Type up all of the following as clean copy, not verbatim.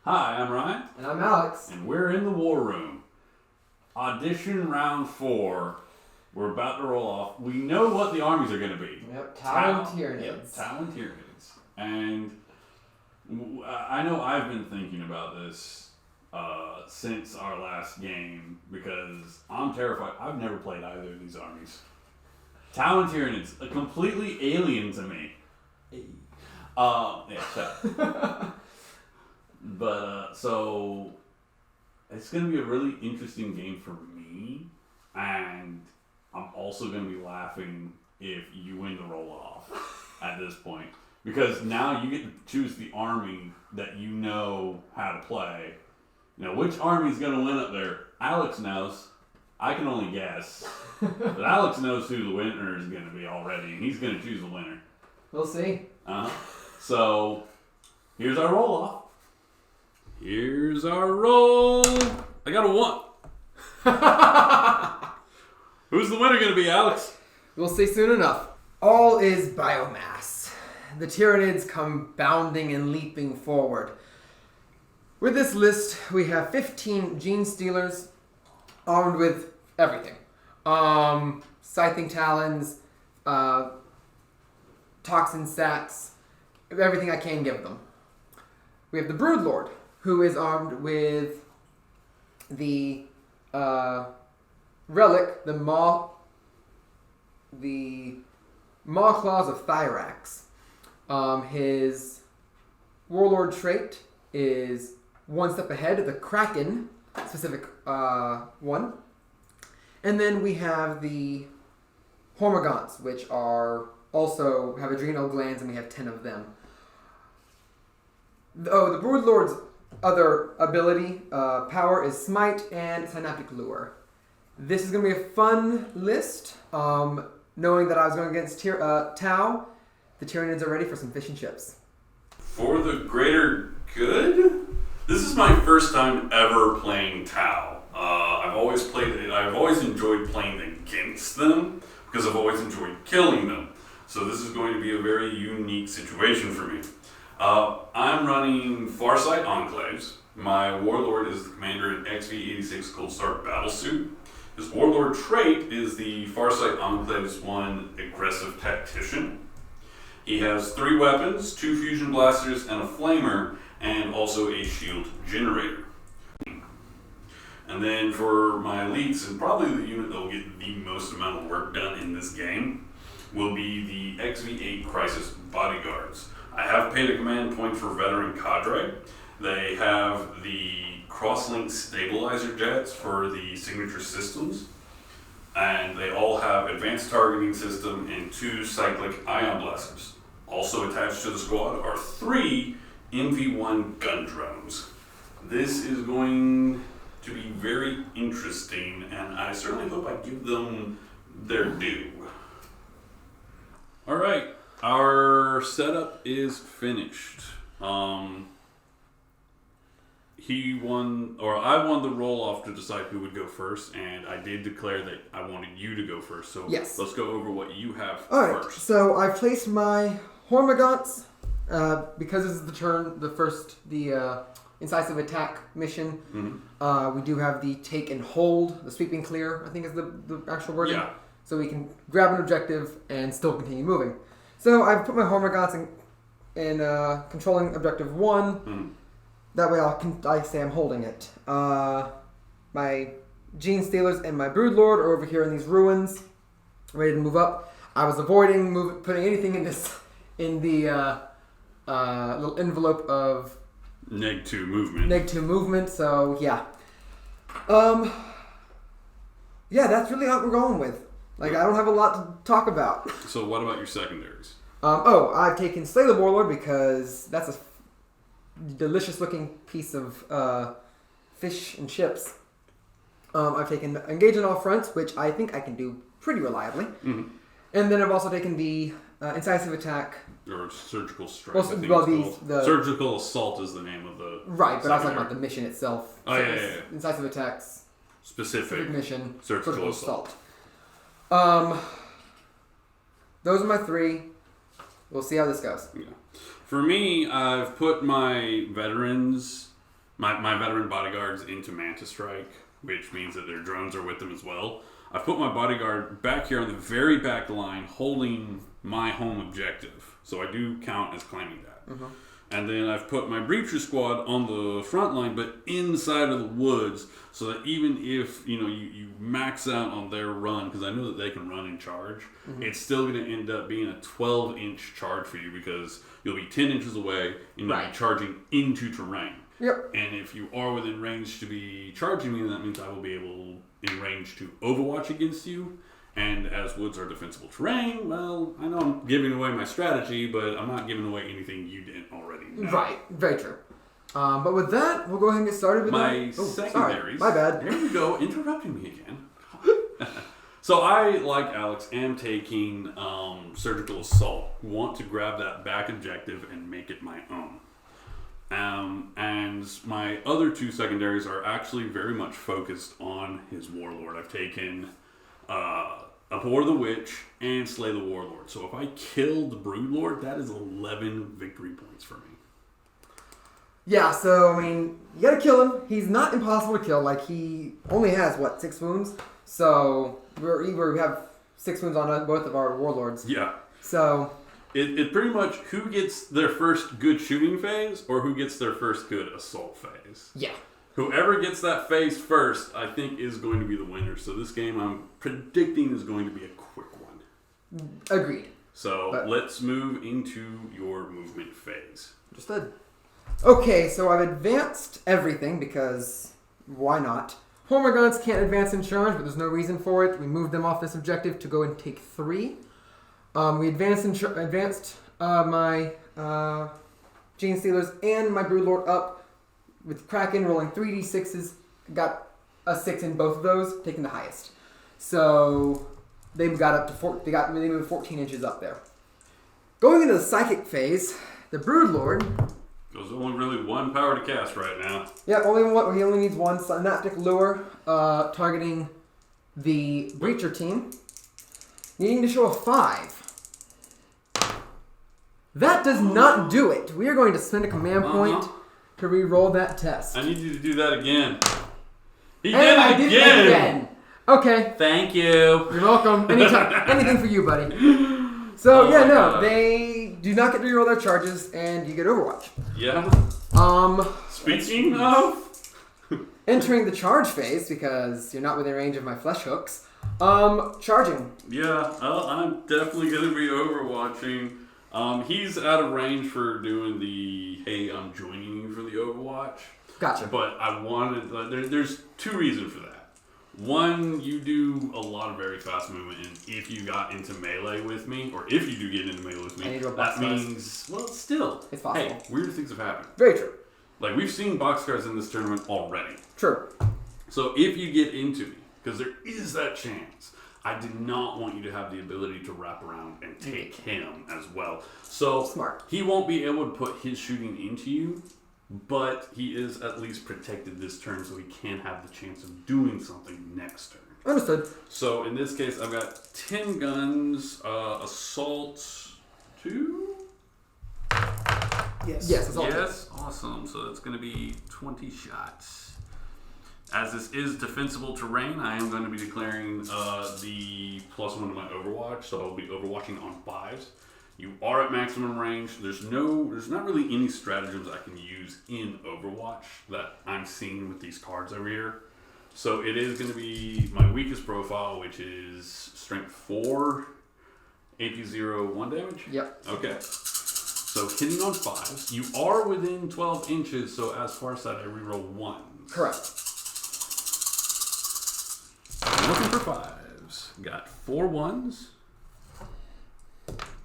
Hi, I'm Ryan. And I'm Alex. And we're in the war room. Audition Round 4. We're about to roll off. We know what the armies are going to be. Yep, Tau and Tyranids. Yep, Tau and Tyranids. And I know I've been thinking about this since our last game because I'm terrified. I've never played either of these armies. Tau and Tyranids, completely alien to me. But, so, it's going to be a really interesting game for me, and I'm also going to be laughing if you win the roll-off at this point. Because now you get to choose the army that you know how to play. You know, which army is going to win up there? Alex knows. I can only guess. But Alex knows who the winner is going to be already, and he's going to choose the winner. We'll see. So, here's our roll-off. Here's our roll. I got a 1. Who's the winner going to be, Alex? We'll see soon enough. All is biomass. The Tyranids come bounding and leaping forward. With this list, we have 15 Gene Stealers armed with everything. Scything Talons, Toxin Sacks, everything I can give them. We have the Broodlord, who is armed with the relic, the Maw Claws of Thyrax. His Warlord trait is one step ahead of the Kraken specific one. And then we have the Hormagaunts, which are also have adrenal glands, and we have 10 of them. Oh, the Broodlord's other ability, power, is Smite and Synaptic Lure. This is going to be a fun list. Knowing that I was going against Tau, the Tyranids are ready for some fish and chips. For the greater good? This is my first time ever playing Tau. I've always enjoyed playing against them because I've always enjoyed killing them. So this is going to be a very unique situation for me. I'm running Farsight Enclaves. My Warlord is the commander in XV-86 Cold Start Battlesuit. His Warlord trait is the Farsight Enclaves 1 Aggressive Tactician. He has 3 weapons, 2 fusion blasters, and a flamer, and also a shield generator. And then for my elites, and probably the unit that will get the most amount of work done in this game, will be the XV-8 Crisis Bodyguards. I have paid a command point for Veteran Cadre. They have the Crosslink Stabilizer Jets for the signature systems, and they all have Advanced Targeting System and 2 Cyclic Ion Blasters. Also attached to the squad are 3 MV1 gun drones. This is going to be very interesting, and I certainly hope I give them their due. All right, our setup is finished. I won the roll-off to decide who would go first, and I did declare that I wanted you to go first. So yes. Let's go over what you have Alright, first. so I've placed my Hormagaunts, because this is the incisive attack mission. Mm-hmm. We do have the take and hold, the sweep and clear, I think is the actual wording. Yeah. So we can grab an objective and still continue moving. So I've put my Hormagaunts in controlling objective 1. Mm-hmm. That way I say I'm holding it. My Gene Stealers and my Broodlord are over here in these ruins, ready to move up. I was avoiding putting anything in the little envelope of Neg 2 movement. So yeah. Yeah, that's really what we're going with. I don't have a lot to talk about. So what about your secondaries? I've taken Slay the Warlord because that's a delicious looking piece of fish and chips. I've taken Engage on All Fronts, which I think I can do pretty reliably. Mm-hmm. And then I've also taken the Incisive Attack. Or Surgical Strike. The Surgical Assault is the name of the... Right, but I was talking about the mission itself. Oh, so yeah. Incisive Attacks. Specific mission. Surgical Assault. Those are my 3. We'll see how this goes. Yeah. For me, I've put my veterans my veteran bodyguards into Manta Strike, which means that their drones are with them as well. I've put my bodyguard back here on the very back line, holding my home objective. So I do count as claiming that. Mm-hmm. And then I've put my breacher squad on the front line, but inside of the woods, so that even if you max out on their run, because I know that they can run and charge, it's still going to end up being a 12-inch charge for you, because you'll be 10 inches away and you'll be charging into terrain. Yep. And if you are within range to be charging me, that means I will be able in range to overwatch against you. And as woods are defensible terrain, well, I know I'm giving away my strategy, but I'm not giving away anything you didn't already know. Right, very true. But with that, we'll go ahead and get started with my secondaries. Sorry. My bad. There you go, interrupting me again. So I, like Alex, am taking surgical assault. Want to grab that back objective and make it my own. And my other two secondaries are actually very much focused on his warlord. I've taken Abhor the Witch and Slay the Warlord. So if I kill the Broodlord, that is 11 victory points for me. Yeah, so, I mean, you gotta kill him. He's not impossible to kill. Like, he only has, 6 wounds? So, we have 6 wounds on both of our warlords. Yeah. So... It pretty much who gets their first good shooting phase or who gets their first good assault phase. Yeah. Whoever gets that phase first, I think, is going to be the winner. So this game, I'm predicting, is going to be a quick one. Agreed. So let's move into your movement phase. Understood. Okay, so I've advanced everything because why not? Hormagaunts can't advance in charge, but there's no reason for it. We moved them off this objective to go and take 3. We advanced my Gene Stealers and my Broodlord up with Kraken rolling 3d6s. Got a 6 in both of those, taking the highest. So they got up to they moved 14 inches up there. Going into the psychic phase, the Broodlord. There's only really one power to cast right now. Yeah, he only needs one synaptic lure, targeting the Breacher team, needing to show a 5. That does not do it. We are going to spend a command point to re-roll that test. I need you to do that again. He I did it did again. it again. Okay. Thank you. You're welcome. Anytime. Anything for you, buddy. So they do not get to re-roll their charges, and you get Overwatch. Yeah. Speaking of entering the charge phase, because you're not within range of my flesh hooks. Charging. Yeah. Well, I'm definitely going to be overwatching. He's out of range for doing the, hey, I'm joining you for the Overwatch. Gotcha. But I wanted, there's 2 reasons for that. One, you do a lot of very fast movement, and if you got into melee with me, or if you do get into melee with me, that means, well, still, it's possible. Hey, weird things have happened. Very true. Like, we've seen boxcars in this tournament already. True. So if you get into me, because there is that chance, I did not want you to have the ability to wrap around and take him as well. So smart. He won't be able to put his shooting into you, but he is at least protected this turn, so he can have the chance of doing something next turn. Understood. So in this case, I've got 10 guns, assault 2? Yes, assault 2. Yes, awesome. So that's going to be 20 shots. As this is defensible terrain, I am going to be declaring the +1 to my Overwatch, so I'll be overwatching on 5s. You are at maximum range. There's not really any stratagems I can use in Overwatch that I'm seeing with these cards over here. So it is going to be my weakest profile, which is Strength 4, AP 0, 1 damage? Yep. Okay. So hitting on 5s. You are within 12 inches, so as Farsight, I reroll 1s. Correct. I'm looking for 5s. Got 4 1s.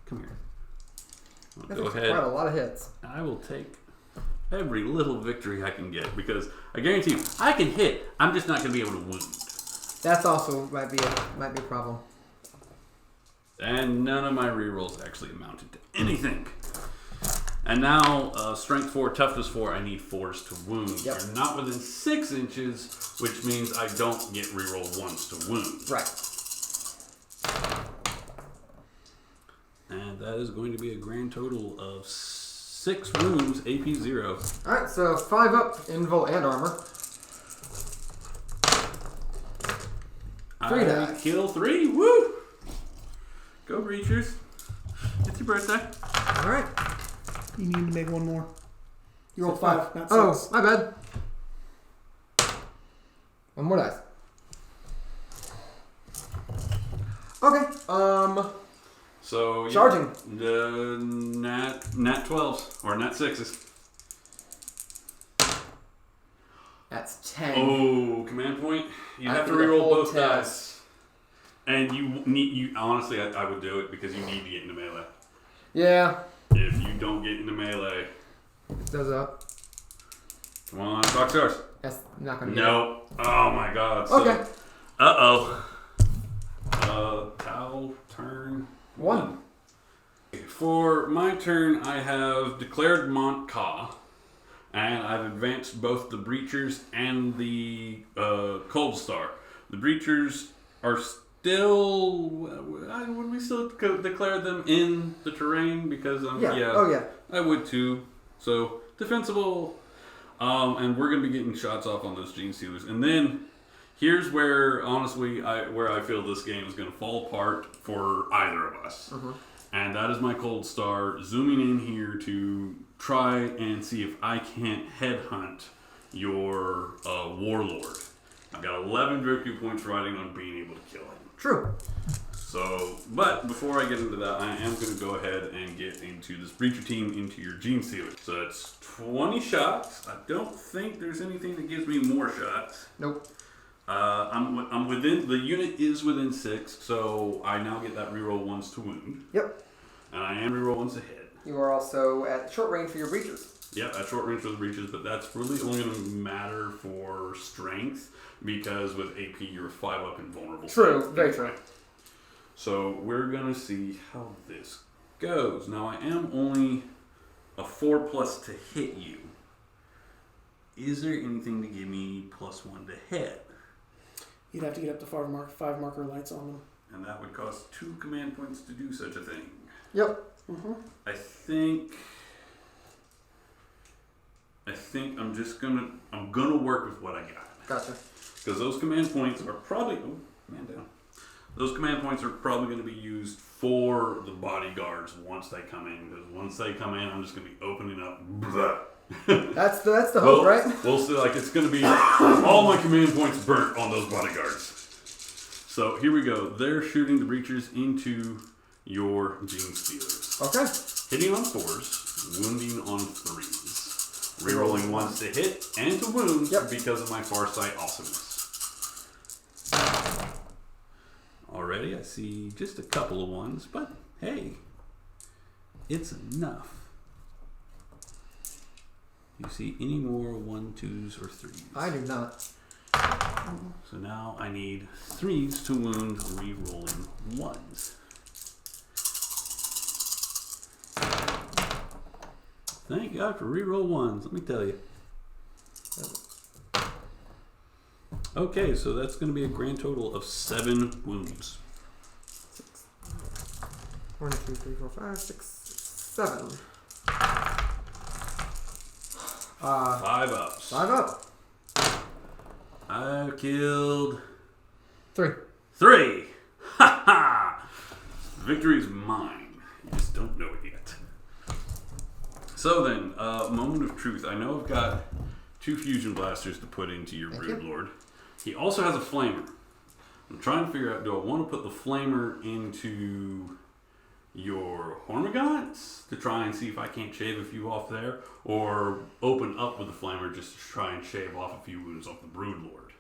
Come here. That's go ahead. Quite a lot of hits. I will take every little victory I can get, because I guarantee you, I can hit. I'm just not going to be able to wound. That's also might be a problem. And none of my rerolls actually amounted to anything. And now, Strength 4, Toughness 4, I need 4s to wound. Yep. You're not within 6 inches, which means I don't get reroll 1s to wound. Right. And that is going to be a grand total of 6 wounds, AP 0. Alright, so 5 up, invul and armor. 3 dice. Kill 3. Woo! Go, Breachers. It's your birthday. Alright. You need to make one more. You rolled 5, not 6. Oh, my bad. One more dice. Okay, So, yeah, charging. The nat 12s, or nat 6s. That's 10. Oh, command point. You have to After the reroll whole both test. dice. And you honestly, I would do it because you need to get into melee. Yeah. If you don't get into melee, It does up. come on, talk to us. That's not gonna No. Oh my god. So, Okay. Uh-oh. Tau turn 1. For my turn, I have declared Mont Ka, and I've advanced both the Breachers and the Cold Star. The Breachers are still... would we still declare them in the terrain? Because, Yeah. Oh, yeah. I would too. So, defensible. And we're going to be getting shots off on those Gene Stealers. And then... here's where, honestly, where I feel this game is going to fall apart for either of us. Mm-hmm. And that is my Cold Star zooming in here to try and see if I can't headhunt your Warlord. I've got 11 victory points riding on being able to kill him. True. So, but before I get into that, I am going to go ahead and get into this Breacher team into your Gene Stealer. So it's 20 shots. I don't think there's anything that gives me more shots. Nope. I'm within, the unit is within 6, so I now get that reroll once to wound. Yep. And I am reroll once to hit. You are also at short range for your breachers. Yep, at short range for the breaches, but that's really only going to matter for strength, because with AP you're 5 up and vulnerable. True, very true. So we're going to see how this goes. Now I am only a 4+ to hit you. Is there anything to give me +1 to hit? You'd have to get up to 5 marker lights on them. And that would cost 2 command points to do such a thing. Yep. Mm-hmm. I think I'm just gonna work with what I got. Gotcha. Because those command points are probably Those command points are probably going to be used for the bodyguards once they come in. Because once they come in, I'm just going to be opening up. That's the hope, right? We'll see. Like it's going to be all my command points burnt on those bodyguards. So here we go. They're shooting the breachers into your Gene Stealers. Okay. Hitting on 4s, wounding on 3s. Rerolling once to hit and to wound because of my Farsight awesomeness. Already I see just a couple of 1s, but hey, it's enough. Do you see any more 1, 2s, or 3s? I do not. So now I need 3s to wound, rerolling 1s. Thank God for reroll 1s, let me tell you. Okay, so that's going to be a grand total of 7 wounds. 1, 2, 3, 4, 5, 6, 7. 5 ups. 5 up. I've killed 3. 3. Ha ha! Victory is mine. You just don't know it yet. So then, moment of truth. I know I've got 2 fusion blasters to put into your Brood Lord. He also has a flamer. I'm trying to figure out, do I want to put the flamer into your Hormagaunts to try and see if I can't shave a few off there, or open up with the flamer just to try and shave off a few wounds off the Brood Lord?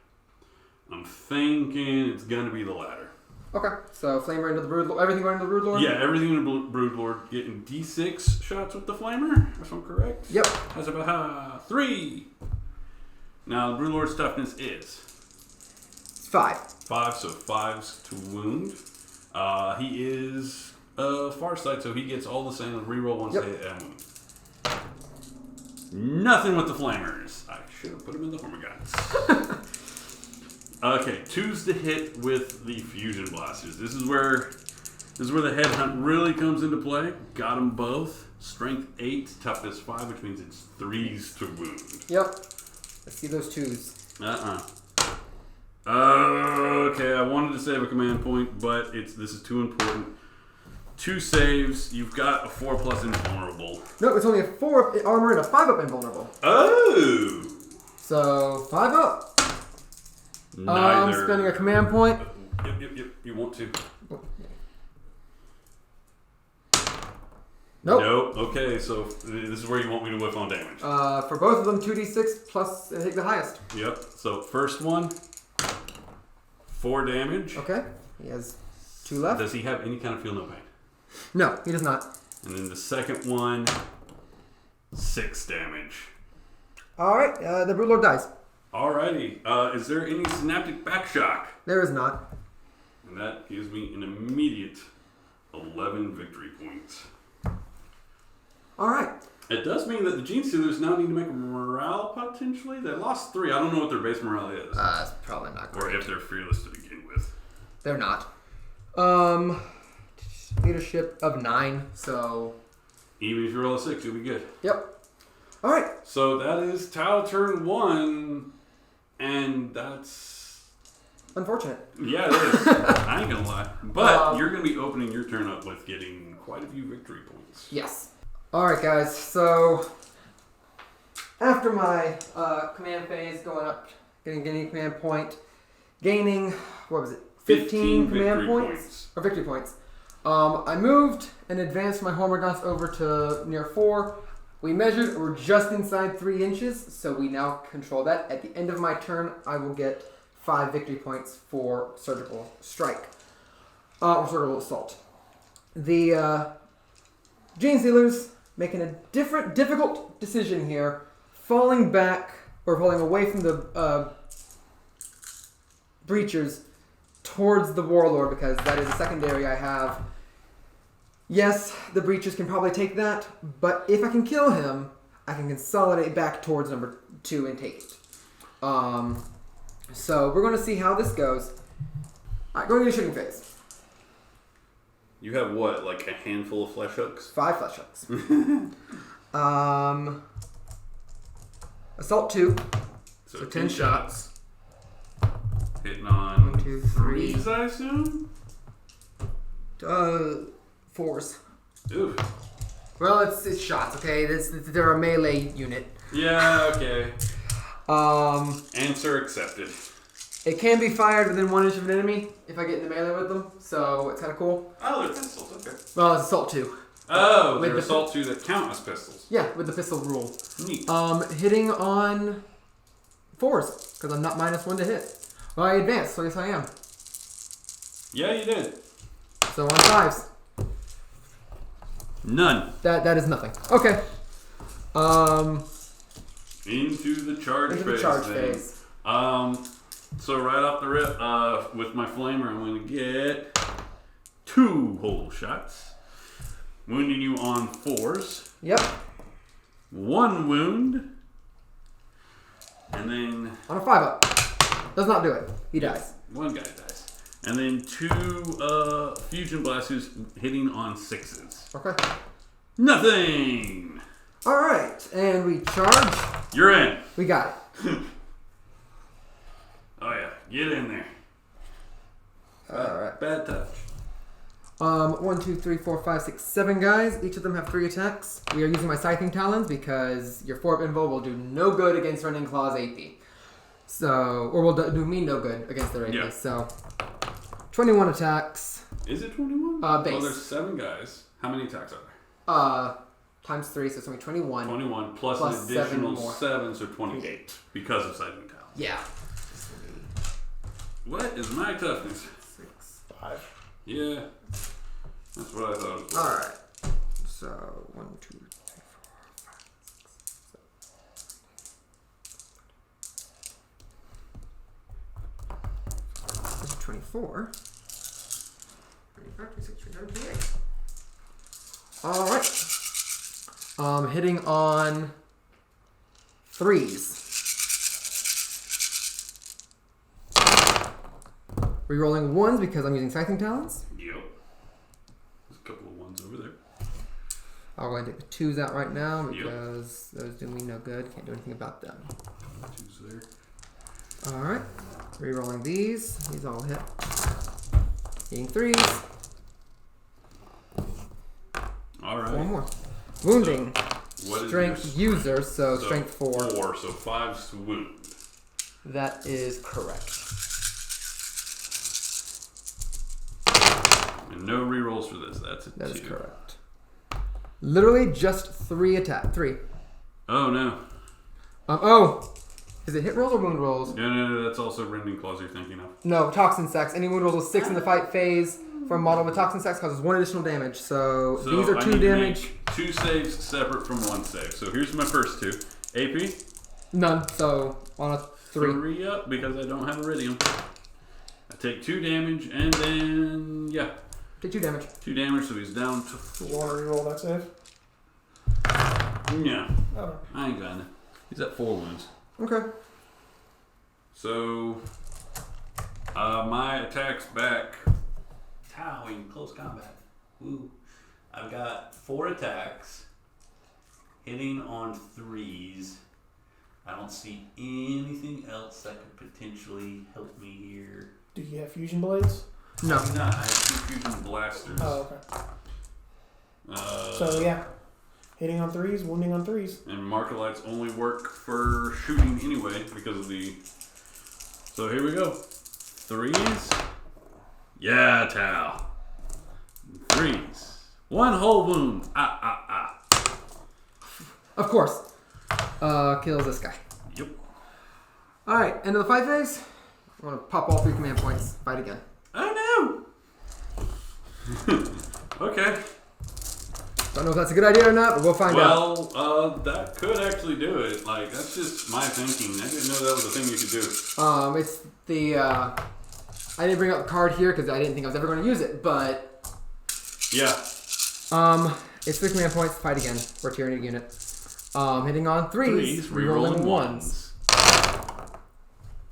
I'm thinking it's going to be the latter. Okay, so flamer into the Brood Lord. Everything going into the Brood Lord? Yeah, everything in the Brood Lord. Getting D6 shots with the flamer, if I'm correct. Yep. Has about 3. Now, the Brood Lord's toughness is 5. 5, so 5s to wound. He is Farsight, so he gets all the same. Reroll once they hit and wound. Nothing with the flamers. I should have put him in the Hormagaunts. Okay, 2s to hit with the fusion blasters. This is where This is where the headhunt really comes into play. Got them both. Strength 8, toughness 5, which means it's 3s to wound. Yep. Let's see those 2s. Okay, I wanted to save a command point, but this is too important. 2 saves. You've got a 4+ invulnerable. No, it's only a 4 up armor and a 5 up invulnerable. Oh! So 5 up. Neither. I'm spending a command point. Yep. You want to? Nope. Nope. Okay, so this is where you want me to whiff on damage. For both of them, 2d6 plus take the highest. Yep. So first one, 4 damage. Okay. He has 2 left. Does he have any kind of feel no pain? No, he does not. And then the second one, 6 damage. All right. The Brood Lord dies. Alrighty. Is there any synaptic back shock? There is not. And that gives me an immediate 11 victory points. All right. It does mean that the Gene Stealers now need to make a morale potentially. They lost 3. I don't know what their base morale is. It's probably not Or great. if they're fearless to begin with. They're not. Leadership of 9, so... Even if you roll a 6, you'll be good. Yep. All right. So that is Tau turn 1. And that's... Unfortunate. Yeah, it is. I ain't gonna lie. But you're gonna be opening your turn up with getting quite a few victory points. Yes. All right, guys. So after my command phase, going up, getting a command point, gaining, what was it, 15 command points? Or victory points. I moved and advanced my Hormagaunts over to near 4. We measured, we're just inside 3 inches, so we now control that. At the end of my turn, I will get 5 victory points for surgical strike. Or surgical assault. The Gene Stealers making a difficult decision here, falling back, or falling away from the Breachers towards the Warlord, because that is a secondary I have. Yes, the Breachers can probably take that, but if I can kill him, I can consolidate back towards number 2 and take it. So we're going to see how this goes. Alright, going into shooting phase. You have what, like a handful of flesh hooks? 5 flesh hooks. Assault 2. So 10 shots. Hitting on 1, 2, 3. 3s, I assume? 4s. Oof. Well, it's shots, okay? They're a melee unit. Yeah, okay. Answer accepted. It can be fired within 1 inch of an enemy if I get into melee with them, so it's kind of cool. Oh, they're pistols, okay. Well, it's assault 2. Oh, they're assault 2 that count as pistols. Yeah, with the pistol rule. Neat. Hitting on 4s, because I'm not -1 to hit. Well, I advanced, so yes I am. Yeah, you did. So on 5s. None. That is nothing. Okay. Into the charge phase. Into the charge phase. So right off the rip, with my flamer, I'm going to get 2 whole shots. Wounding you on 4s. Yep. 1 wound. And then... On a 5-up. Does not do it. He dies. 1 guy dies. And then 2 fusion blasters hitting on 6s. Okay. Nothing! Alright, and we charge. You're in. We got it. Oh yeah, get in there. Alright. Bad touch. 1, 2, 3, 4, 5, 6, 7 guys. Each of them have 3 attacks. We are using my Scything Talons because your 4-up invul will do no good against Rending Claw's AP. So, or will do me no good against their AP. Yeah. So, 21 attacks. Is it 21? Base. Well, there's 7 guys. How many attacks are there? Times 3, so it's only 21. 21 plus an 7 additional more. 7, so 28 because of Sighting Talons. Yeah. What is my toughness? 6, 5. Yeah, that's what I thought it was. Alright. So, 1, 2, 3, 4, 5, 6, 24. 25, 26, 27, 28. Alright. Hitting on 3s. Rerolling 1s because I'm using Scything Talons. Yep. I'll go ahead and take the 2s out right now because those do me no good. Can't do anything about them. 2s there. Alright. Rerolling these. These all hit. Hitting 3s. Alright. 4 more. Wounding. So, what Strength is user, so strength 4. 4, so 5's to wound. That is correct. And no rerolls for this. That's a 2. That is correct. Literally just 3 attack. 3. Oh no. Oh! Is it hit rolls or wound rolls? No, that's also rending claws you're thinking of. No, toxin sacks. Any wound rolls with 6 in the fight phase from model with toxin sacks causes 1 additional damage. So these are 2 damage. 2 saves separate from 1 save. So here's my first 2. AP? None. So on a 3. 3 up because I don't have Iridium. I take 2 damage and then Take 2 damage. 2 damage, so he's down to 4. You want to reroll that save? Yeah. Oh. I ain't got it. He's at 4 wounds. Okay. So my attack's back. Tau in close combat. Woo. I've got 4 attacks. Hitting on 3s. I don't see anything else that could potentially help me here. Do you have fusion blades? No. I do not. I have 2 fusion blasters. Oh, okay. So yeah, hitting on 3s, wounding on 3s. And marker lights only work for shooting anyway because of the. So here we go. 3s. Yeah, Tau. 3s. 1 whole wound. Of course. Kills this guy. Yep. Alright, end of the fight phase. I want to pop all 3 command points. Fight again. Oh no! Okay. Don't know if that's a good idea or not, but we'll find out. Well, that could actually do it. Like, that's just my thinking. I didn't know that was a thing you could do. It's the, I didn't bring up the card here because I didn't think I was ever going to use it, but... Yeah. It's 3 command points, fight again. For a tyranny unit. Hitting on 3s, rerolling 1s.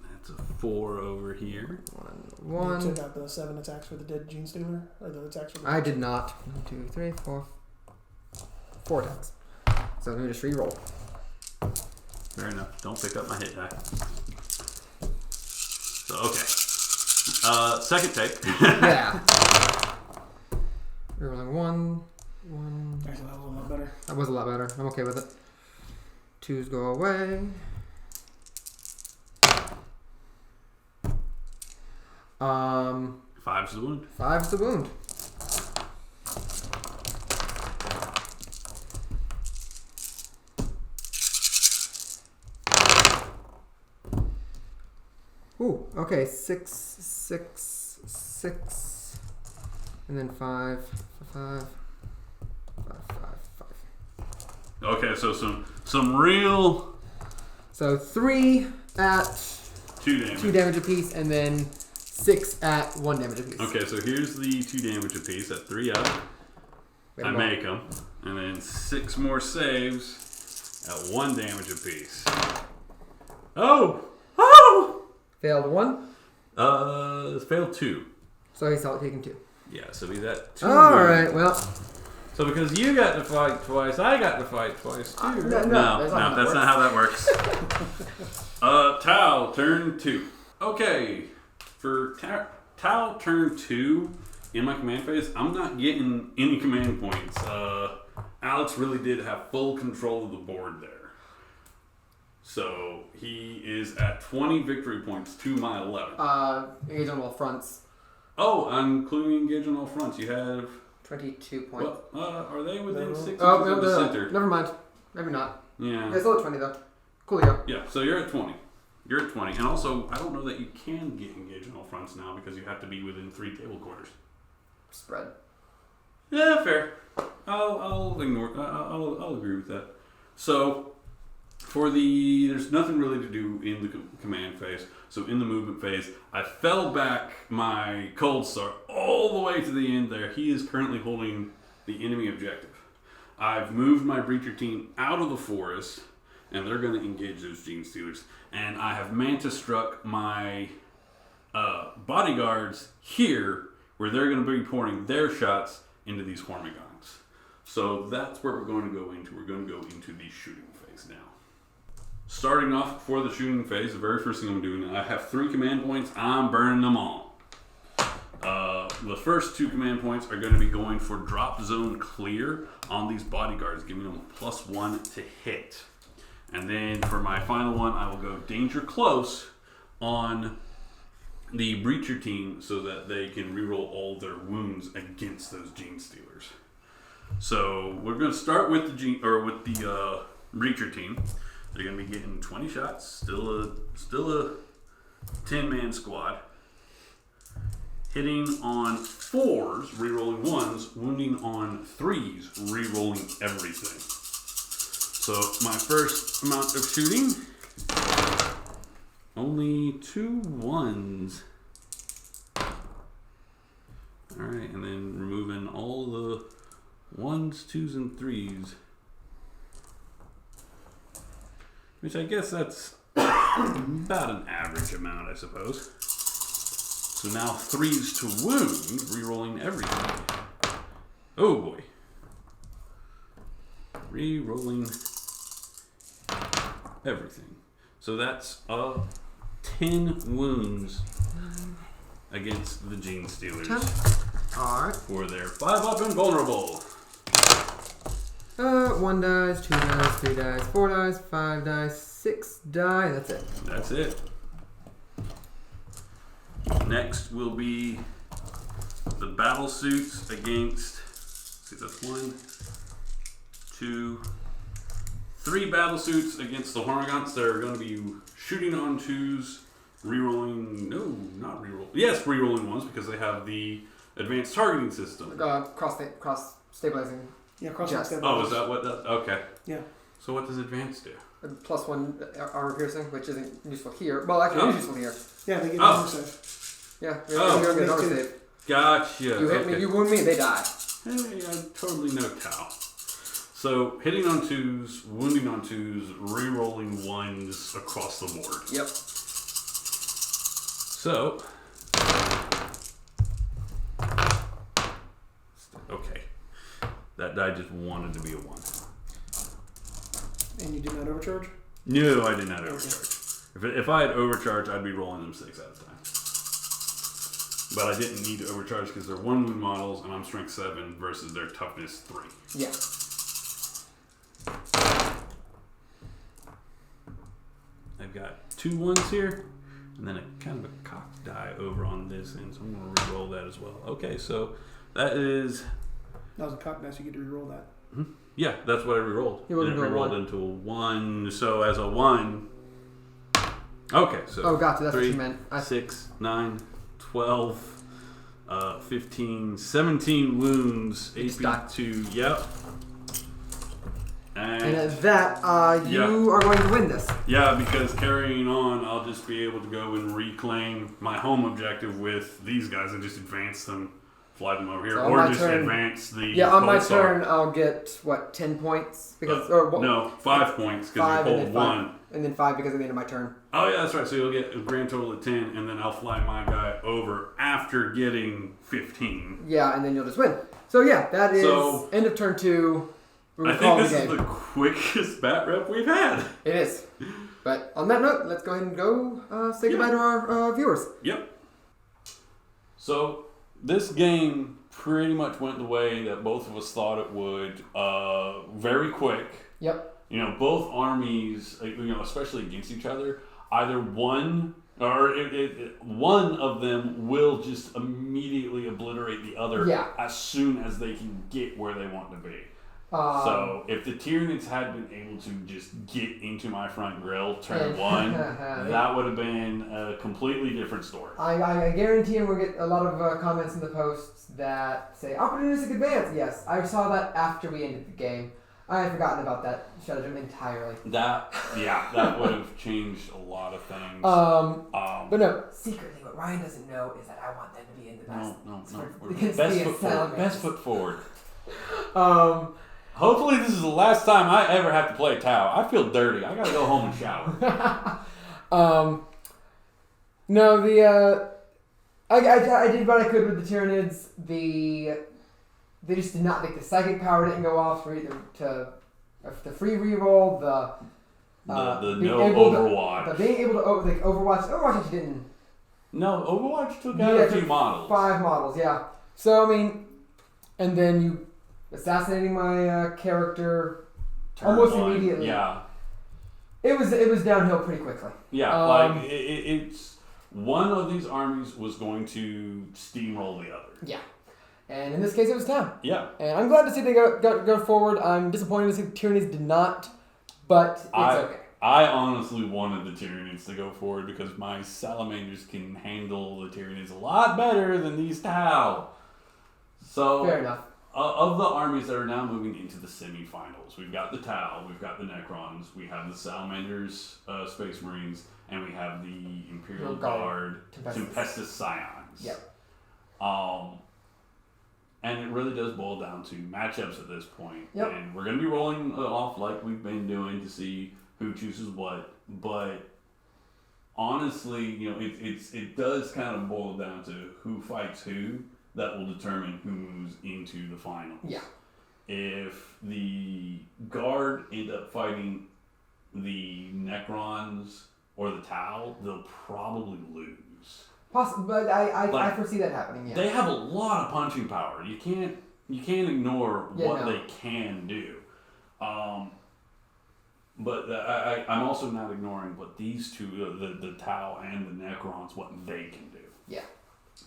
That's a 4 over here. 1. You took out the 7 attacks for the dead Gene Stealer? Or the attacks for the I did not. 1, 2, 3, 4. 4 attacks. So let me just reroll. Fair enough. Don't pick up my hit die. So, okay. Second take. Yeah. Rerolling 1. Actually, that was a lot better. That was a lot better. I'm okay with it. 2s go away. Um, 5's the wound. 5's the wound. Ooh, okay. 6, 6, 6, and then 5, 5, 5, 5. Okay, so some real. So 3 at 2 damage. 2 damage apiece, and then 6 at 1 damage apiece. Okay, so here's the 2 damage apiece at 3 up. I make them, and then 6 more saves at 1 damage apiece. Oh! Failed 1. Failed 2. So he's taking 2. Yeah, so he's at 2. Alright, well. So because you got to fight twice, I got to fight twice too. No, that's not how that works. Tau, turn 2. Okay, for Tau turn 2, in my command phase, I'm not getting any command points. Alex really did have full control of the board there. So he is at 20 victory points to my 11. Engage on all fronts. Oh, I'm including engage on all fronts. You have 22 points. are they within 6 inches Oh, of the center? Never mind. Maybe not. Yeah. It's still at 20 though. Coolio. Yeah, so you're at 20. You're at 20. And also, I don't know that you can get engaged on all fronts now because you have to be within 3 table quarters. Spread. Yeah, fair. I'll ignore. I'll agree with that. So, there's nothing really to do in the command phase. So in the movement phase, I fell back my Cold Star all the way to the end there. He is currently holding the enemy objective. I've moved my Breacher team out of the forest, and they're going to engage those Gene Stealers. And I have Mantis struck my bodyguards here, where they're going to be pouring their shots into these Hormigons. So that's where we're going to go into. We're going to go into the shooting phase now. Starting off for the shooting phase, the very first thing I'm doing, I have 3 command points. I'm burning them all. The first 2 command points are going to be going for drop zone clear on these bodyguards, giving them +1 to hit. And then for my final one, I will go danger close on the breacher team so that they can reroll all their wounds against those gene stealers. So we're going to start with the breacher team. They're going to be getting 20 shots, still a 10-man squad. Hitting on 4s, rerolling 1s, wounding on 3s, rerolling everything. So my first amount of shooting, only 2 1s. Alright, and then removing all the 1s, 2s, and 3s. Which I guess that's about an average amount, I suppose. So now 3s to wound, rerolling everything. Oh boy. Rerolling everything. So that's 10 wounds against the Gene Stealers. 10? Alright. For their 5-up invulnerable. 1 dice, 2 dice, 3 dice, 4 dice, 5 dice, 6 die. That's it. That's it. Next will be the battle suits against, let's see, that's 1, 2, 3 battle suits against the Hormagaunts. They're going to be shooting on 2s, rerolling, no, not reroll. Yes, rerolling 1s because they have the advanced targeting system. Cross stabilizing. Yeah, cross Yes. stabilizing. Oh, is that what that, okay. Yeah. So what does advanced do? +1 armor piercing, which isn't useful here. Well, actually, it is useful here. Yeah, they get armor save. Yeah, Oh. you're going to armor save. Gotcha. You hit me, you wound me, they die. Hey, I totally know Tau. So, hitting on 2s, wounding on 2s, re-rolling 1s across the board. Yep. So, okay. That die just wanted to be a 1. And you did not overcharge? No, I did not overcharge. If I had overcharged, I'd be rolling them 6 at a time. But I didn't need to overcharge because they're 1 wound models and I'm strength 7 versus their toughness 3. Yeah. I've got 2 1s here, and then a kind of a cock die over on this end, so I'm going to re-roll that as well. Okay, so that is... That was a cock dice, you get to re-roll that. Mm-hmm. Yeah, that's what I re-rolled. You rolled and it into a re-rolled 1. into a 1, so as a 1... Okay, so... Oh, gotcha, that's 3, what you meant. 6, 9, 12, 15, 17 wounds, AP 2, yep. And at that, you are going to win this. Yeah, because carrying on, I'll just be able to go and reclaim my home objective with these guys and just advance them, fly them over here, So or just advance the... Yeah, on my Gold Star. turn, I'll get, 10 points? Because no, 5 points, because you hold 1. And then 5 because of the end of my turn. Oh, yeah, that's right. So you'll get a grand total of 10, and then I'll fly my guy over after getting 15. Yeah, and then you'll just win. So yeah, that is end of turn 2. I think this is the quickest bat rep we've had. It is. But on that note, let's go ahead and go say goodbye to our viewers. Yep. So this game pretty much went the way that both of us thought it would. Very quick. Yep. You know, both armies, especially against each other, either one or one of them will just immediately obliterate the other as soon as they can get where they want to be. So if the Tyranids had been able to just get into my front grill turn 1, that would have been a completely different story. I guarantee you we'll get a lot of comments in the posts that say opportunistic advance. Yes, I saw that after we ended the game. I had forgotten about that stratagem entirely. That would have changed a lot of things. But no, secretly what Ryan doesn't know is that I want them to be in the best. Best foot forward. Hopefully this is the last time I ever have to play Tau. I feel dirty. I gotta go home and shower. No, I did what I could with the Tyranids. they just did not, like the psychic power didn't go off for either the free reroll, the no Overwatch. Being able to Overwatch actually didn't. No, Overwatch took out a few models. 5 models, yeah. So I mean, and then you assassinating my character almost immediately. Yeah. It was downhill pretty quickly. Yeah, it's one of these armies was going to steamroll the other. Yeah. And in this case, it was Town. Yeah. And I'm glad to see they go forward. I'm disappointed to see the Tyranids did not, but it's okay. I honestly wanted the Tyranids to go forward because my Salamanders can handle the Tyranids a lot better than these Tau. So, fair enough. Of the armies that are now moving into the semifinals, we've got the Tau, we've got the Necrons, we have the Salamanders, Space Marines, and we have the Imperial Guard, Tempestus Scions. Yep. And it really does boil down to matchups at this point. Yep. And we're going to be rolling off like we've been doing to see who chooses what. But honestly, you know, it does kind of boil down to who fights who that will determine who moves into the finals. Yeah. If the Guard end up fighting the Necrons or the Tau, they'll probably lose. But I foresee that happening. Yeah. They have a lot of punching power. You can't ignore what they can do. But I'm also not ignoring what these two, the Tau and the Necrons, what they can do. Yeah.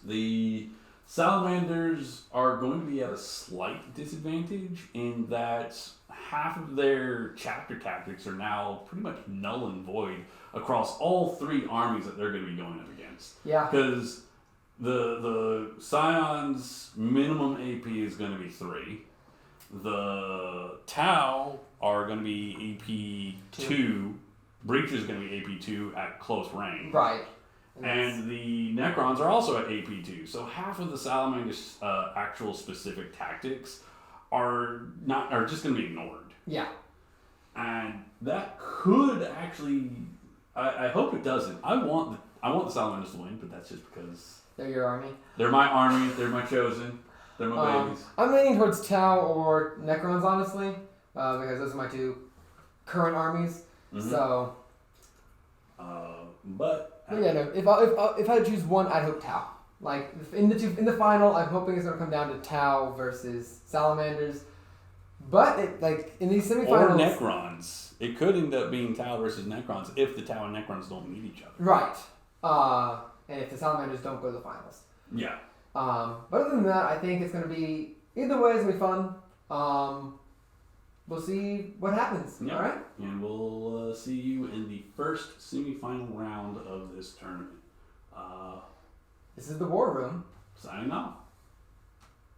The Salamanders are going to be at a slight disadvantage in that half of their chapter tactics are now pretty much null and void across all 3 armies that they're going to be going up against. Yeah. Because the Scions minimum AP is going to be 3. The Tau are going to be AP 2. Breach is going to be AP 2 at close range. Right. And the Necrons are also at AP 2. So half of the Salamander's actual specific tactics are just going to be ignored. Yeah. And that could actually, I hope it doesn't. I want the Salamanders to win, but that's just because they're your army. They're my army. They're my chosen. They're my babies. I'm leaning towards Tau or Necrons, honestly, because those are my 2 current armies. Mm-hmm. So. But yeah, no. If I had to choose one, I'd hope Tau. Like in the final, I'm hoping it's gonna come down to Tau versus Salamanders. But in these semifinals, or Necrons, it could end up being Tau versus Necrons if the Tau and Necrons don't meet each other. Right. And if the Salamanders don't go to the finals. Yeah. But other than that, I think it's gonna be either way. It's gonna be fun. We'll see what happens. Yep. All right. And we'll see you in the first semifinal round of this tournament. This is the War Room. Signing off.